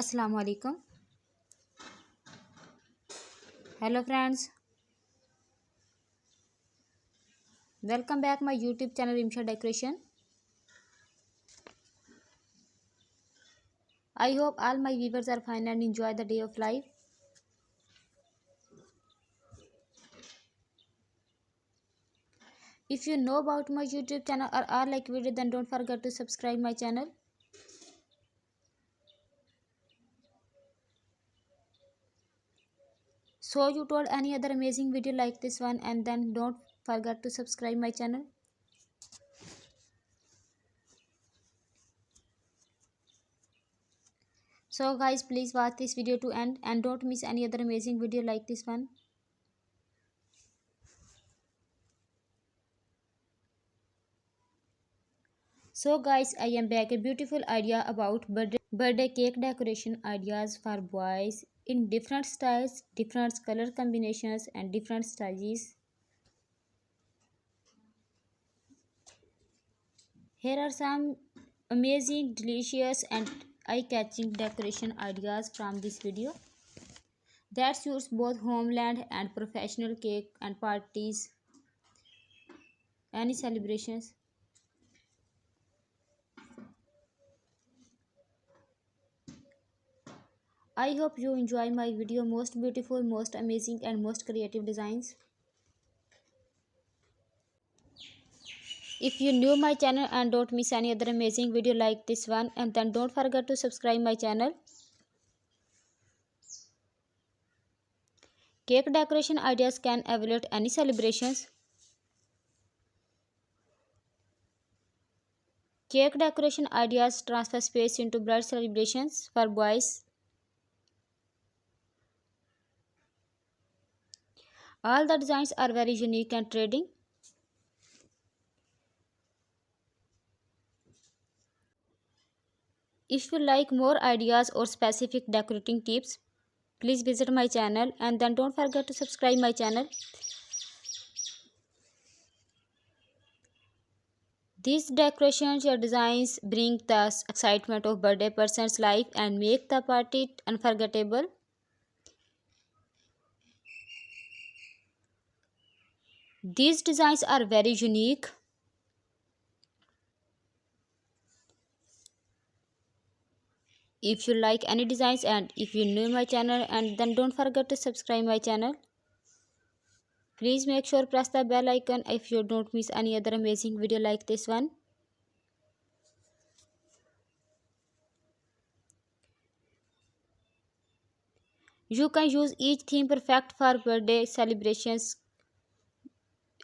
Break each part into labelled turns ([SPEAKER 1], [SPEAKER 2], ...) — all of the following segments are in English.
[SPEAKER 1] Assalamu alaikum. Hello friends, welcome back my YouTube channel Imsha Decoration. I hope all my viewers are fine and enjoy the day of life. If you know about my YouTube channel or are like video, then don't forget to subscribe my channel. So you told any other amazing video like this one, and then don't forget to subscribe my channel. So guys, please watch this video to end and don't miss any other amazing video like this one. So guys, I am back a beautiful idea about birthday cake decoration ideas for boys in different styles, different color combinations and different sizes. Here are some amazing, delicious and eye-catching decoration ideas from this video that suits both homeland and professional cake and parties, any celebrations. I hope you enjoy my video. Most beautiful, most amazing and most creative designs. If you new my channel and don't miss any other amazing video like this one, and then don't forget to subscribe my channel. Cake decoration ideas can evaluate any celebrations. Cake decoration ideas transfer space into bright celebrations for boys. All the designs are very unique and trending. If you like more ideas or specific decorating tips, please visit my channel and then don't forget to subscribe my channel. These decorations or designs bring the excitement of birthday person's life and make the party unforgettable. These designs are very unique. If you like any designs and if you new my channel, and then don't forget to subscribe my channel. Please make sure press the bell icon if you don't miss any other amazing video like this one. You can use each theme perfect for birthday celebrations,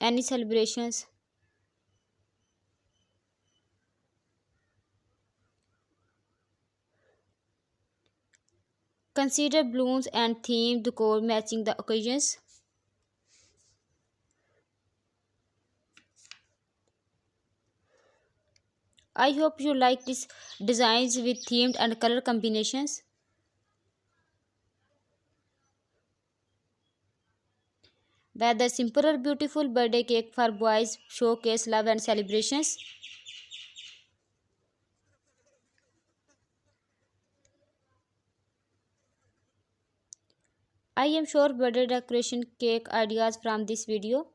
[SPEAKER 1] any celebrations. Consider balloons and theme decor matching the occasions. I hope you like these designs with themed and color combinations. Whether simple or beautiful birthday cake for boys showcase love and celebrations. I am sure birthday decoration cake ideas from this video.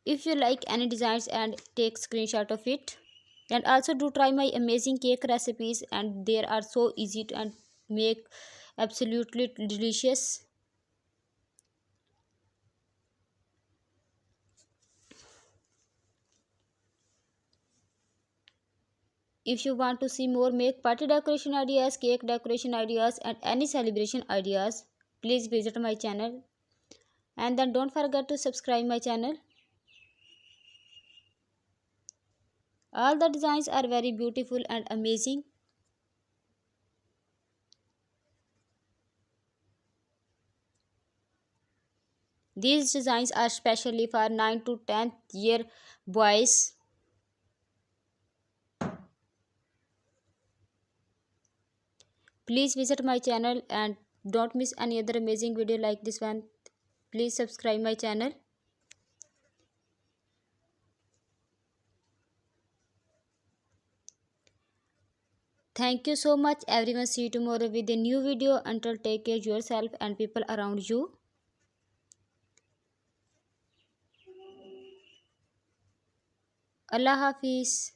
[SPEAKER 1] If you like any designs and take screenshot of it. And also do try my amazing cake recipes, and they are so easy to and make absolutely delicious. If you want to see more make party decoration ideas, cake decoration ideas and any celebration ideas, please visit my channel and then don't forget to subscribe my channel. All the designs are very beautiful and amazing. These designs are specially for 9 to 10th year boys. Please visit my channel and don't miss any other amazing video like this one. Please subscribe my channel. Thank you so much everyone. See you tomorrow with a new video. Until take care yourself and people around you. Allah Hafiz.